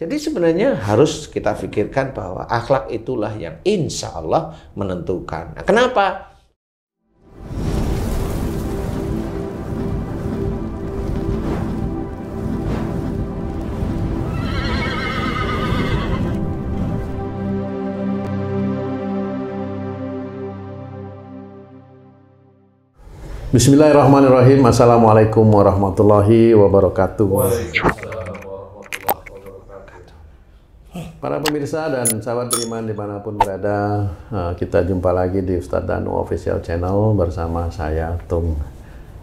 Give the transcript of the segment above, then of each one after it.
Jadi sebenarnya harus kita pikirkan bahwa akhlak itulah yang insya Allah menentukan. Nah, kenapa? Bismillahirrahmanirrahim. Assalamualaikum warahmatullahi wabarakatuh. Para pemirsa dan sahabat beriman dimanapun berada, kita jumpa lagi di Ustadz Danu Official Channel bersama saya, Tung.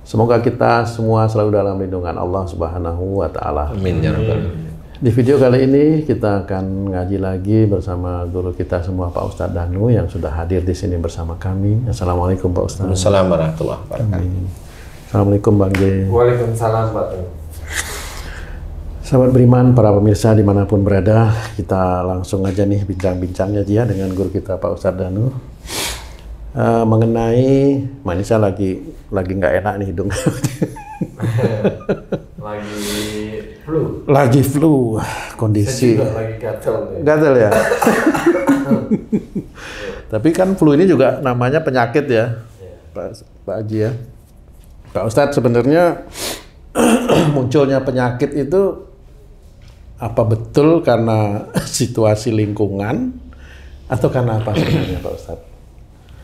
Semoga kita semua selalu dalam lindungan Allah Subhanahu wa Ta'ala. Amin ya rabbal alamin. Di video kali ini kita akan ngaji lagi bersama guru kita semua, Pak Ustadz Danu, yang sudah hadir di sini bersama kami. Assalamualaikum Pak Ustadz. Assalamualaikum warahmatullahi wabarakatuh. Assalamualaikum Bang J. Waalaikumsalam Pak Tung. Sahabat beriman, para pemirsa dimanapun berada, kita langsung aja nih bincang-bincangnya dia dengan guru kita Pak Ustadz Danu mengenai, ini saya lagi nggak enak nih hidung. Lagi flu kondisi. Saya juga lagi gatel. Gatel ya. Tapi kan flu ini juga namanya penyakit ya, Pak Haji ya. Pak Ustadz, sebenarnya munculnya penyakit itu apa betul karena situasi lingkungan atau karena apa sebenarnya Pak Ustadz?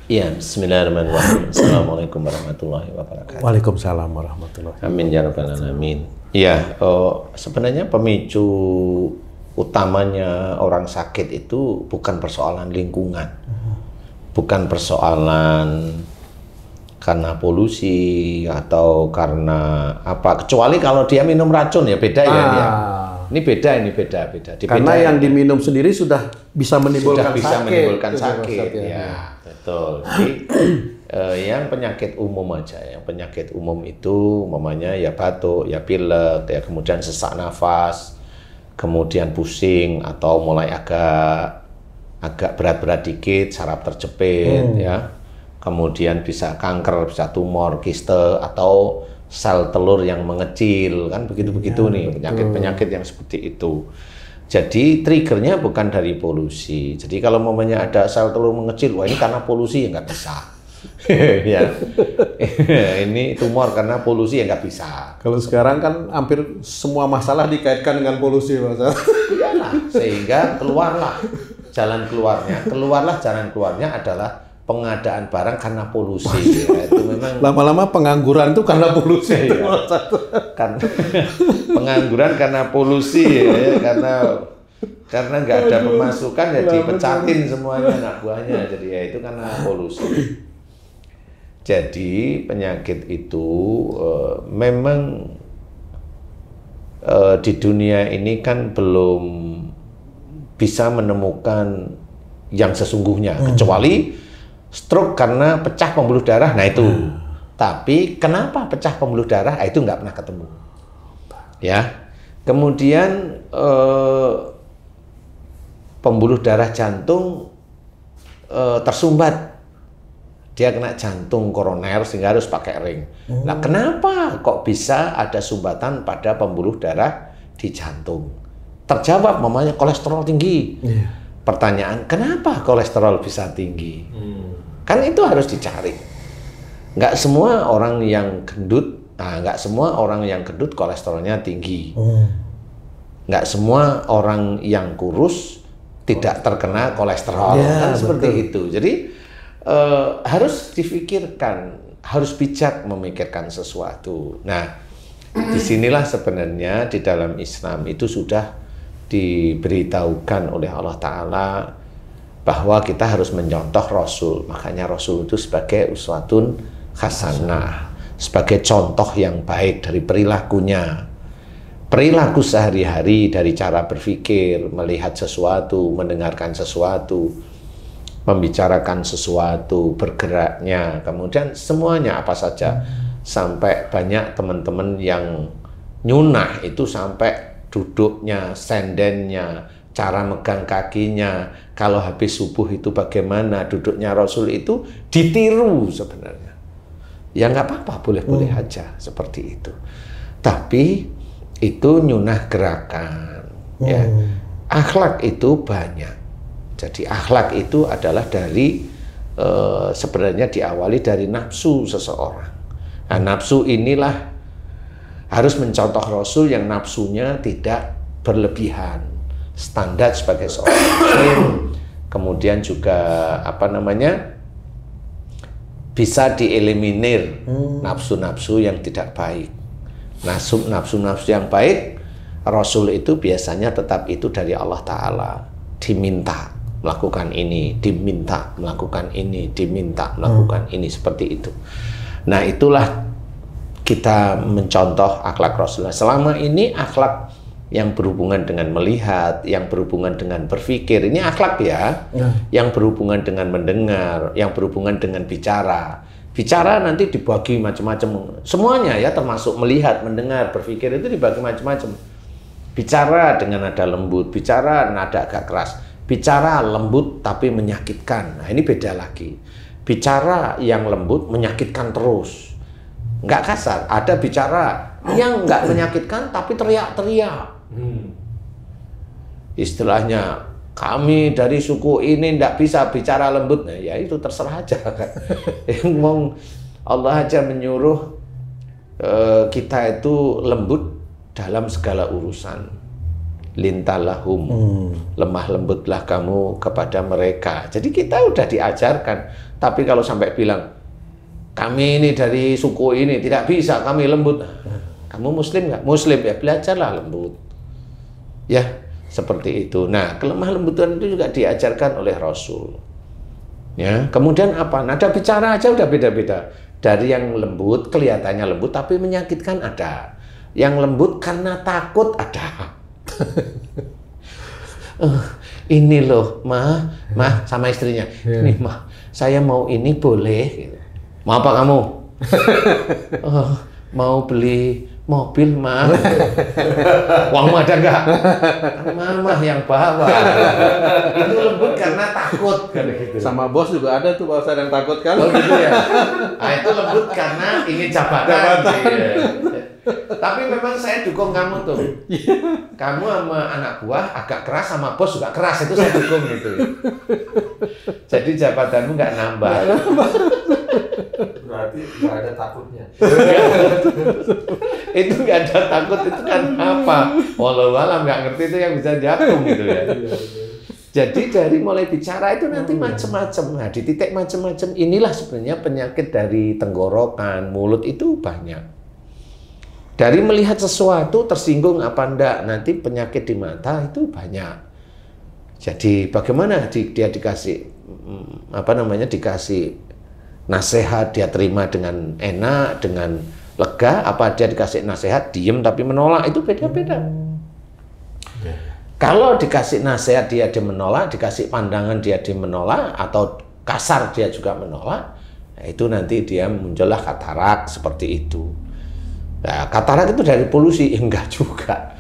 Iya, bismillahirrahmanirrahim. Assalamualaikum warahmatullahi wabarakatuh. Waalaikumsalam warahmatullahi wabarakatuh. Amin ya rabbal alamin. Iya, sebenarnya pemicu utamanya orang sakit itu bukan persoalan lingkungan, bukan persoalan karena polusi atau karena apa. Kecuali kalau dia minum racun ya beda ya dia. Ini beda. Karena yang diminum sendiri sudah bisa menimbulkan menimbulkan sakit. sakit. Ya, betul. Jadi yang penyakit umum aja, yang penyakit umum itu umpamanya ya batuk, ya pilek, ya kemudian sesak nafas, kemudian pusing atau mulai agak berat-berat dikit, saraf terjepit, ya. Kemudian bisa kanker, bisa tumor, kiste atau sel telur yang mengecil, kan begitu-begitu nih penyakit-penyakit yang seperti itu. Jadi triggernya bukan dari polusi. Jadi kalau momennya ada sel telur mengecil, wah ini karena polusi ya nggak bisa. Ya, ini tumor karena polusi ya nggak bisa. Kalau sekarang kan hampir semua masalah dikaitkan dengan polusi, Mas. Iyalah, sehingga keluarlah jalan keluarnya adalah pengadaan barang karena polusi. Ya, itu memang lama-lama pengangguran itu karena polusi. Ya. Kan pengangguran karena polusi ya, karena nggak ada pemasukan ya dipecatin semuanya anak buahnya. Jadi ya itu karena polusi. Jadi penyakit itu memang di dunia ini kan belum bisa menemukan yang sesungguhnya, kecuali stroke karena pecah pembuluh darah. Nah itu. Tapi kenapa pecah pembuluh darah? Itu nggak pernah ketemu. Ya. Kemudian pembuluh darah jantung tersumbat. Dia kena jantung koroner sehingga harus pakai ring. Nah, kenapa kok bisa ada sumbatan pada pembuluh darah di jantung? Terjawab, mamanya kolesterol tinggi. Pertanyaan, kenapa kolesterol bisa tinggi? Kan itu harus dicari. Nggak semua orang yang gendut, nggak semua orang yang gendut kolesterolnya tinggi. Nggak semua orang yang kurus tidak terkena kolesterol. Kan seperti itu. Jadi harus difikirkan, harus bijak memikirkan sesuatu. Nah, disinilah sebenarnya di dalam Islam itu sudah diberitahukan oleh Allah Ta'ala bahwa kita harus mencontoh Rasul. Makanya Rasul itu sebagai uswatun hasanah, sebagai contoh yang baik dari perilakunya. Perilaku sehari-hari, dari cara berpikir, melihat sesuatu, mendengarkan sesuatu, membicarakan sesuatu, bergeraknya, kemudian semuanya apa saja. Sampai banyak teman-teman yang nyunah itu sampai duduknya, sendennya, cara megang kakinya, kalau habis subuh itu bagaimana duduknya Rasul itu ditiru sebenarnya. Ya nggak apa-apa, boleh-boleh aja seperti itu. Tapi itu nyunah gerakan, ya. Akhlak itu banyak. Jadi akhlak itu adalah dari sebenarnya diawali dari nafsu seseorang. Nah, nafsu inilah harus mencontoh Rasul yang nafsunya tidak berlebihan. Standar sebagai seorang muslim. Kemudian juga bisa dieliminir nafsu-nafsu yang tidak baik. Nafsu-nafsu yang baik, Rasul itu biasanya tetap itu dari Allah Ta'ala. Diminta melakukan ini, diminta melakukan ini, diminta melakukan ini, seperti itu. Nah, itulah kita mencontoh akhlak Rasulullah. Selama ini akhlak yang berhubungan dengan melihat, yang berhubungan dengan berpikir, ini akhlak ya. Yang berhubungan dengan mendengar, yang berhubungan dengan bicara. Bicara nanti dibagi macam-macam, semuanya ya, termasuk melihat, mendengar, berpikir itu dibagi macam-macam. Bicara dengan nada lembut, bicara nada agak keras, bicara lembut tapi menyakitkan. Nah, ini beda lagi. Bicara yang lembut menyakitkan terus, nggak kasar. Ada bicara yang nggak menyakitkan tapi teriak-teriak. Istilahnya, kami dari suku ini nggak bisa bicara lembut. Nah, ya itu terserah aja kan. Yang Allah aja menyuruh kita itu lembut dalam segala urusan. Lintalahum, lemah lembutlah kamu kepada mereka. Jadi kita udah diajarkan. Tapi kalau sampai bilang, kami ini dari suku ini tidak bisa, kami lembut. Kamu muslim nggak? Muslim, ya belajarlah lembut. Ya, seperti itu. Nah, kelemah lembutan itu juga diajarkan oleh Rasul. Ya, kemudian apa? Nada bicara aja udah beda-beda. Dari yang lembut, kelihatannya lembut tapi menyakitkan ada. Yang lembut karena takut ada. Ini loh, mah sama istrinya. Ini mah, saya mau ini boleh? Mau apa kamu? Mau beli mobil, mah. Uangmu ada nggak? Mama yang bawa. Itu lembut karena takut kan gitu. Sama bos juga ada tuh Pak Ustadz yang takut kan? Oh gitu ya. Nah, itu lembut karena ingin jabatan. Ya. Tapi memang saya dukung kamu tuh. Kamu sama anak buah agak keras, sama bos juga keras, itu saya dukung gitu. Jadi jabatanmu nggak nambah. Berarti nggak ada takutnya. Itu nggak ada takut, itu kan apa? Walau alam nggak ngerti itu yang bisa jagung gitu ya. Jadi dari mulai bicara itu nanti macam-macam. Nah, di titik macam-macam inilah sebenarnya penyakit dari tenggorokan, mulut itu banyak. Dari melihat sesuatu tersinggung apa enggak, nanti penyakit di mata itu banyak. Jadi bagaimana dia dikasih dikasih nasihat, dia terima dengan enak, dengan lega, apa dia dikasih nasihat diem tapi menolak, itu beda-beda. Kalau dikasih nasihat dia menolak, dikasih pandangan dia menolak, atau kasar dia juga menolak, nah itu nanti dia muncullah katarak seperti itu. Nah, katarak itu dari polusi? Enggak juga.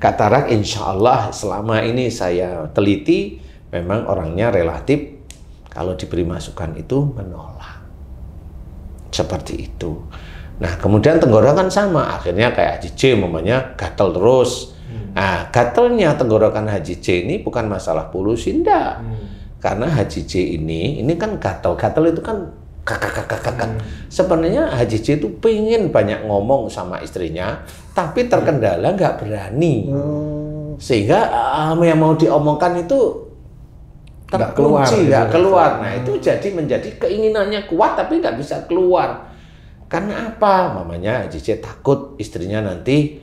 Katarak insya Allah selama ini saya teliti, memang orangnya relatif kalau diberi masukan itu menolak. Seperti itu. Nah, kemudian tenggorokan sama, akhirnya kayak Haji J umpamanya gatal terus. Nah, gatalnya tenggorokan Haji J ini bukan masalah polusi, enggak. Karena Haji J ini kan gatal itu kan kakak. Sebenarnya Haji J itu pengen banyak ngomong sama istrinya, tapi terkendala nggak berani. Sehingga yang mau diomongkan itu terkunci, nggak keluar. Nah, itu menjadi keinginannya kuat tapi nggak bisa keluar. Karena apa? Mamanya Haji J takut istrinya nanti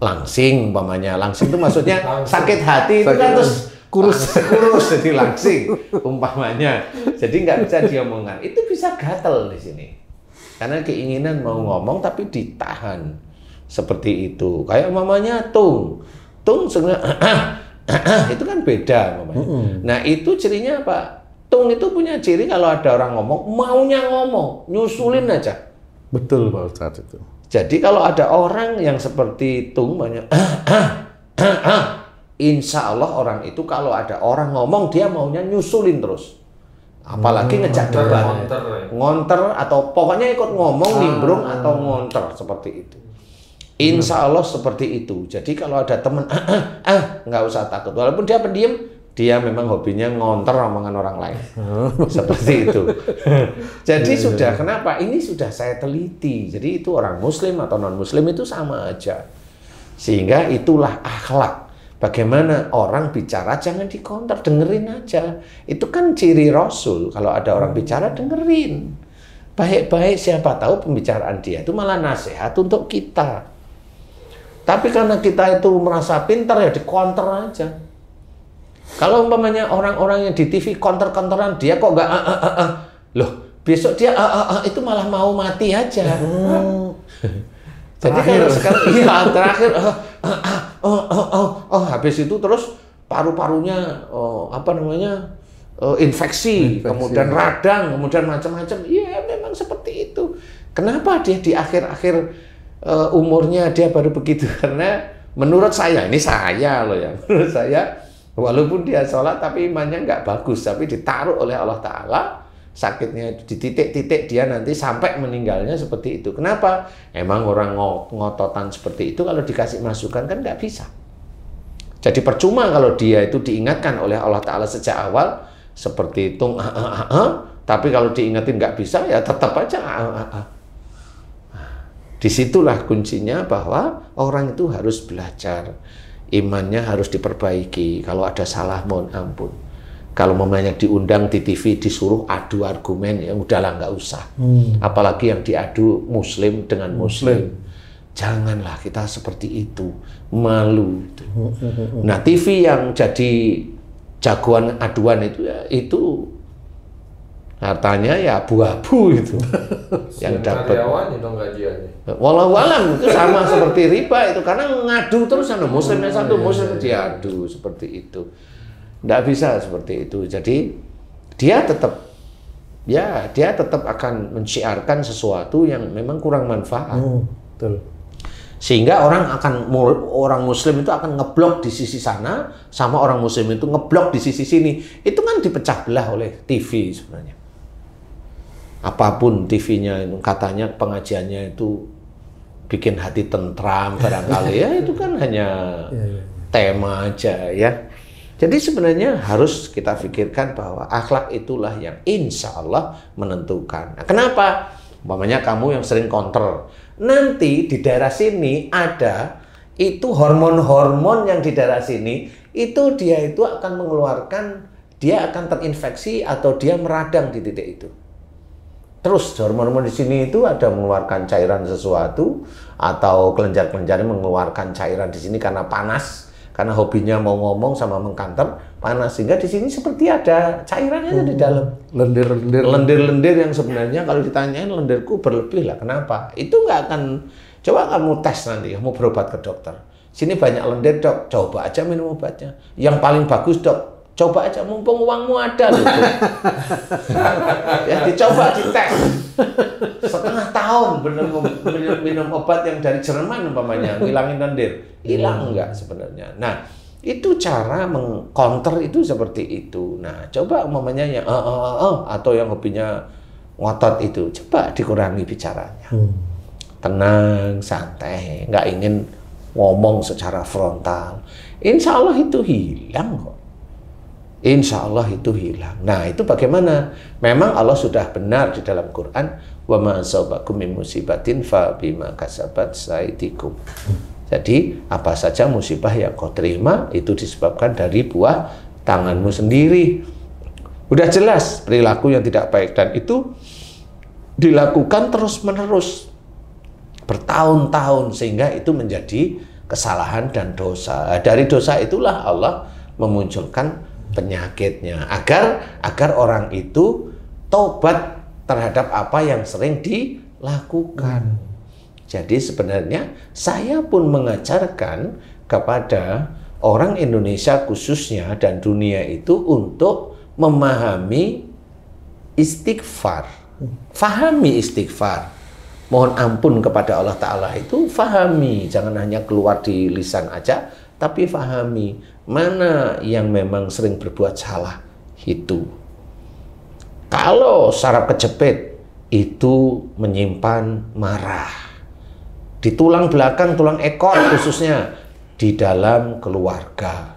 langsing, mamanya. Langsing itu maksudnya sakit hati, itu kan terus kurus jadi langsing umpamanya. Jadi nggak bisa diomongkan. Itu bisa gatel di sini. Karena keinginan mau ngomong tapi ditahan. Seperti itu. Kayak mamanya Tung sebenarnya itu kan beda mamanya. Nah, itu cirinya apa? Tung itu punya ciri kalau ada orang ngomong, maunya ngomong, nyusulin aja. Betul Pak Ustadz itu. Jadi kalau ada orang yang seperti Tung banyak insya Allah orang itu kalau ada orang ngomong dia maunya nyusulin terus. Apalagi ngejak debat, ngonter atau pokoknya ikut ngomong, nimbrung atau ngonter seperti itu. Insya Allah seperti itu. Jadi kalau ada teman, nggak usah takut. Walaupun dia pendiam, dia memang hobinya ngonter omongan orang lain. Seperti itu. Jadi sudah, kenapa? Ini sudah saya teliti. Jadi itu orang muslim atau non-muslim itu sama aja. Sehingga itulah akhlak. Bagaimana orang bicara jangan dikonter, dengerin aja. Itu kan ciri Rasul. Kalau ada orang bicara, dengerin. Baik-baik, siapa tahu pembicaraan dia itu malah nasihat untuk kita. Tapi karena kita itu merasa pintar ya dikonter aja. Kalau umpamanya orang-orang yang di TV konter-konteran, dia kok nggak loh, besok dia itu malah mau mati aja. Jadi kalau sekarang iya terakhir habis itu terus paru-parunya apa namanya infeksi, kemudian radang, kemudian macam-macam. Iya memang seperti itu. Kenapa dia di akhir-akhir umurnya dia baru begitu? Karena menurut saya, ini saya loh ya, menurut saya walaupun dia sholat tapi imannya nggak bagus, tapi ditaruh oleh Allah Ta'ala sakitnya di titik-titik dia nanti sampai meninggalnya seperti itu. Kenapa? Emang orang ngototan seperti itu kalau dikasih masukan kan nggak bisa. Jadi percuma kalau dia itu diingatkan oleh Allah Ta'ala sejak awal seperti itu, tapi kalau diingatin nggak bisa ya tetap aja Disitulah kuncinya bahwa orang itu harus belajar, imannya harus diperbaiki. Kalau ada salah mohon ampun. Kalau mamanya diundang di TV disuruh adu argumen, ya udahlah nggak usah. Apalagi yang diadu muslim dengan muslim. Janganlah kita seperti itu, malu. Nah TV yang jadi jagoan aduan itu ya itu hartanya ya abu-abu itu yang dapat. Walau alam itu sama seperti riba itu, karena ngadu terus satu muslim yang satu muslim diadu seperti itu. Nggak bisa seperti itu. Jadi dia tetap akan menciarkan sesuatu yang memang kurang manfaat. Betul. Sehingga orang muslim itu akan ngeblok di sisi sana, sama orang muslim itu ngeblok di sisi sini. Itu kan dipecah belah oleh TV sebenarnya. Apapun TV-nya itu katanya pengajiannya itu bikin hati tentram barangkali ya, itu kan hanya tema aja ya. Jadi sebenarnya harus kita pikirkan bahwa akhlak itulah yang insya Allah menentukan. Nah, kenapa? Umpamanya kamu yang sering kontrol, nanti di daerah sini ada itu hormon-hormon yang di daerah sini itu dia itu akan mengeluarkan, dia akan terinfeksi atau dia meradang di titik itu. Terus hormon-hormon di sini itu ada mengeluarkan cairan sesuatu atau kelenjar-kelenjarnya mengeluarkan cairan di sini karena panas, karena hobinya mau ngomong sama mengkanter panas, sehingga di sini seperti ada cairannya di dalam. Lendir-lendir yang sebenarnya kalau ditanyain lendirku berlebih lah. Kenapa? Itu nggak akan. Coba kamu tes nanti, kamu berobat ke dokter. Sini banyak lendir dok, coba aja minum obatnya. Yang paling bagus dok, coba aja mumpung uangmu ada loh. Ya dicoba dites. Setengah tahun bener minum obat yang dari Jerman umpamanya ngilangin lendir, hilang enggak sebenarnya. Nah itu cara mengcounter itu seperti itu. Nah coba umpamanya yang atau yang hobinya ngotot itu coba dikurangi bicaranya, tenang santai, nggak ingin ngomong secara frontal. Insya Allah itu hilang kok. Insya Allah itu hilang. Nah itu bagaimana? Memang Allah sudah benar di dalam Quran, wa ma asabakum min musibatin fa bima kasabat aydikum. Jadi apa saja musibah yang kau terima itu disebabkan dari buah tanganmu sendiri. Udah jelas perilaku yang tidak baik, dan itu dilakukan terus-menerus bertahun-tahun sehingga itu menjadi kesalahan dan dosa. Dari dosa itulah Allah memunculkan penyakitnya agar orang itu tobat terhadap apa yang sering dilakukan. Jadi sebenarnya saya pun mengajarkan kepada orang Indonesia khususnya dan dunia itu untuk memahami istighfar. Fahami istighfar. Mohon ampun kepada Allah Ta'ala itu fahami, jangan hanya keluar di lisan aja, tapi fahami mana yang memang sering berbuat salah itu. Kalau saraf kejepit itu menyimpan marah, di tulang belakang, tulang ekor khususnya, di dalam keluarga.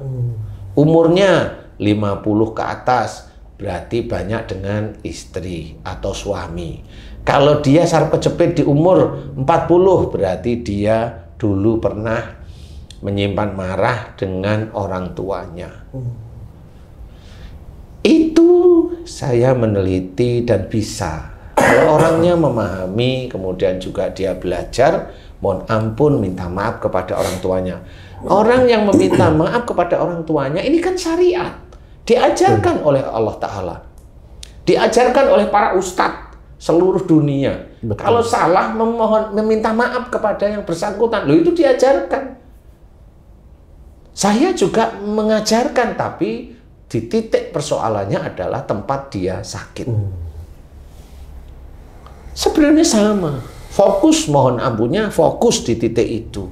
Umurnya 50 ke atas, berarti banyak dengan istri atau suami. Kalau dia sarap kejepit di umur 40, berarti dia dulu pernah menyimpan marah dengan orang tuanya. Itu saya meneliti dan bisa. Kalau orangnya memahami, kemudian juga dia belajar, mohon ampun, minta maaf kepada orang tuanya. Orang yang meminta maaf kepada orang tuanya, ini kan syariat. Diajarkan oleh Allah Ta'ala. Diajarkan oleh para ustadz seluruh dunia. Betul. Kalau salah meminta maaf kepada yang bersangkutan, loh itu diajarkan. Saya juga mengajarkan, tapi di titik persoalannya adalah tempat dia sakit. Sebenarnya sama. Fokus mohon ampunnya, fokus di titik itu.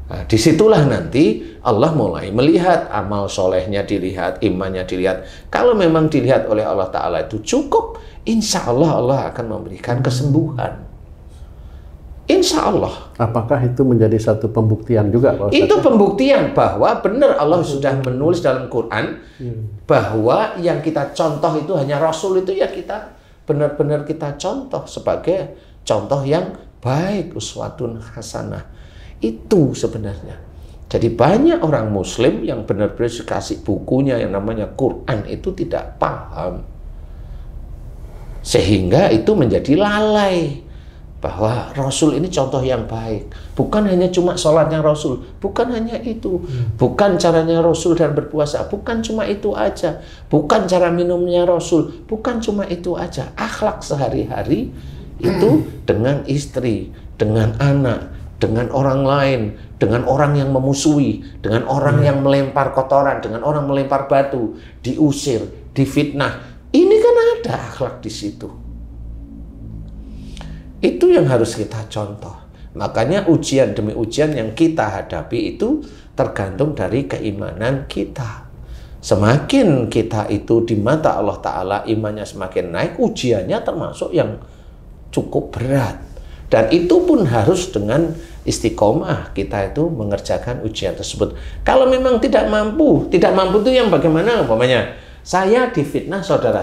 Nah, disitulah nanti Allah mulai melihat amal solehnya dilihat, imannya dilihat. Kalau memang dilihat oleh Allah Ta'ala itu cukup, insya Allah Allah akan memberikan kesembuhan. Insya Allah. Apakah itu menjadi satu pembuktian juga, Pak Ustaz? Itu pembuktian bahwa benar Allah sudah menulis dalam Quran bahwa yang kita contoh itu hanya Rasul itu ya kita benar-benar kita contoh sebagai contoh yang baik, uswatun hasanah. Itu sebenarnya. Jadi banyak orang Muslim yang benar-benar dikasih bukunya yang namanya Quran itu tidak paham. Sehingga itu menjadi lalai. Bahwa Rasul ini contoh yang baik. Bukan hanya cuma sholatnya Rasul. Bukan hanya itu. Bukan caranya Rasul dan berpuasa. Bukan cuma itu aja. Bukan cara minumnya Rasul. Bukan cuma itu aja. Akhlak sehari-hari itu dengan istri, dengan anak, dengan orang lain, dengan orang yang memusuhi, dengan orang yang melempar kotoran, dengan orang melempar batu, diusir, difitnah. Ini kan ada akhlak di situ. Itu yang harus kita contoh. Makanya ujian demi ujian yang kita hadapi itu tergantung dari keimanan kita. Semakin kita itu di mata Allah Ta'ala imannya semakin naik, ujiannya termasuk yang cukup berat. Dan itu pun harus dengan istiqomah kita itu mengerjakan ujian tersebut. Kalau memang tidak mampu itu yang bagaimana? Umpamanya, saya difitnah saudara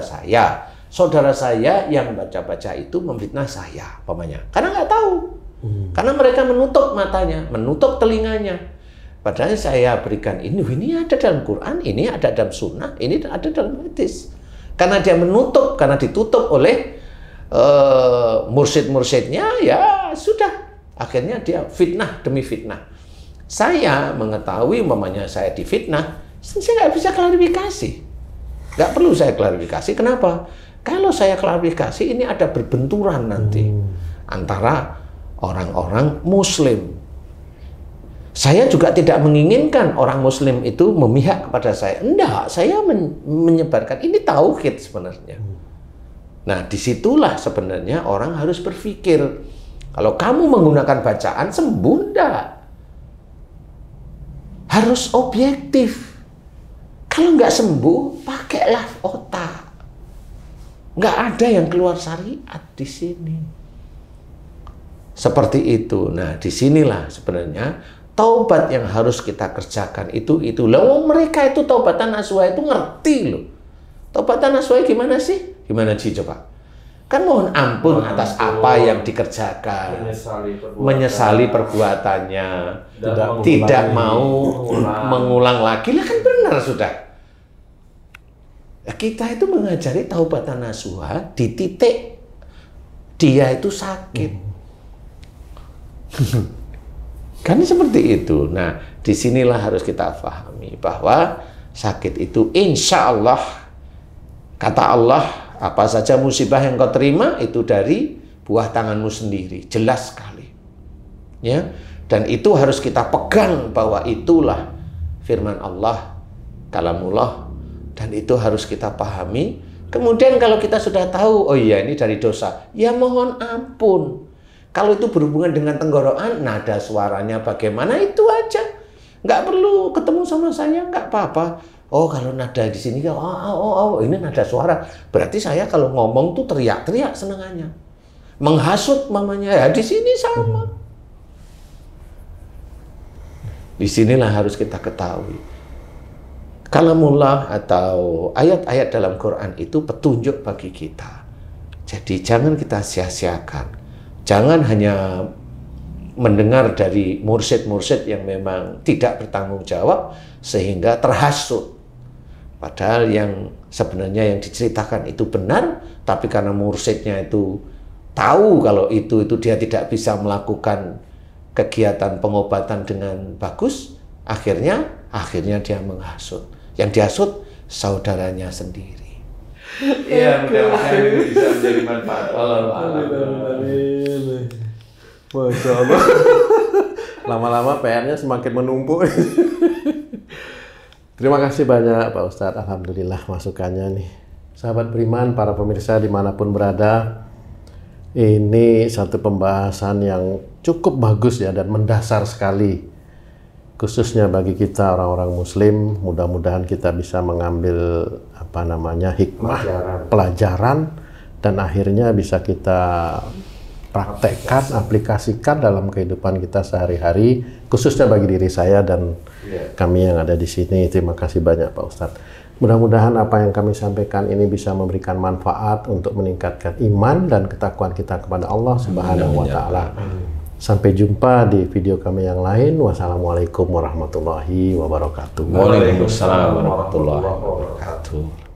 saya yang baca-baca itu memfitnah saya, umpamanya. Karena nggak tahu. Karena mereka menutup matanya, menutup telinganya. Padahal saya berikan ini ada dalam Quran, ini ada dalam sunnah, ini ada dalam hadis. Karena dia menutup, karena ditutup oleh mursyid-mursyidnya, ya sudah. Akhirnya dia fitnah demi fitnah. Saya mengetahui umpamanya saya difitnah, saya nggak bisa klarifikasi. Nggak perlu saya klarifikasi. Kenapa? Kalau saya klarifikasi, ini ada berbenturan nanti antara orang-orang Muslim. Saya juga tidak menginginkan orang Muslim itu memihak kepada saya. Enggak, saya menyebarkan ini tauhid sebenarnya. Nah, disitulah sebenarnya orang harus berpikir. Kalau kamu menggunakan bacaan, sembuh enggak? Harus objektif. Kalau nggak sembuh, pakailah otak. Nggak ada yang keluar syariat di sini. Seperti itu. Nah, disinilah sebenarnya taubat yang harus kita kerjakan itu. Loh, mereka itu taubatan nasuha itu ngerti loh. Taubatan nasuha gimana sih? Gimana sih coba? Kan mohon ampun atas apa yang dikerjakan. Menyesali perbuatannya. Tidak mau mengulang lagi. Lah kan benar sudah. Kita itu mengajari taubatan nasuha di titik dia itu sakit. Kan seperti itu. Nah, disinilah harus kita pahami bahwa sakit itu insya Allah, kata Allah, apa saja musibah yang kau terima itu dari buah tanganmu sendiri. Jelas sekali. Ya. Dan itu harus kita pegang bahwa itulah firman Allah, kalamullah. Dan itu harus kita pahami. Kemudian kalau kita sudah tahu, oh iya ini dari dosa, ya mohon ampun. Kalau itu berhubungan dengan tenggorokan, nada suaranya bagaimana itu aja. Nggak perlu ketemu sama saya, nggak apa-apa. Oh kalau nada di sini, ini nada suara. Berarti saya kalau ngomong tuh teriak-teriak senengannya. Menghasut mamanya, ya di sini sama. Disinilah harus kita ketahui. Kalamullah atau ayat-ayat dalam Quran itu petunjuk bagi kita. Jadi jangan kita sia-siakan. Jangan hanya mendengar dari mursyid-mursyid yang memang tidak bertanggung jawab sehingga terhasut. Padahal yang sebenarnya yang diceritakan itu benar, tapi karena mursyidnya itu tahu kalau itu dia tidak bisa melakukan kegiatan pengobatan dengan bagus, akhirnya dia menghasut. Yang dihasut saudaranya sendiri. Iya, mudah-mudahan ini bisa menjadi manfaat. Masya Allah. Lama-lama PR-nya semakin menumpuk. Terima kasih banyak Pak Ustadz. Alhamdulillah masukannya nih. Sahabat beriman, para pemirsa dimanapun berada, ini satu pembahasan yang cukup bagus ya dan mendasar sekali. Khususnya bagi kita orang-orang muslim, mudah-mudahan kita bisa mengambil hikmah, pelajaran, dan akhirnya bisa kita praktekkan, aplikasikan dalam kehidupan kita sehari-hari, khususnya bagi diri saya dan kami yang ada di sini. Terima kasih banyak Pak Ustadz. Mudah-mudahan apa yang kami sampaikan ini bisa memberikan manfaat untuk meningkatkan iman dan ketakwaan kita kepada Allah Subhanahu wa Ta'ala. Sampai jumpa di video kami yang lain. Wassalamualaikum warahmatullahi wabarakatuh. Waalaikumsalam warahmatullahi wabarakatuh.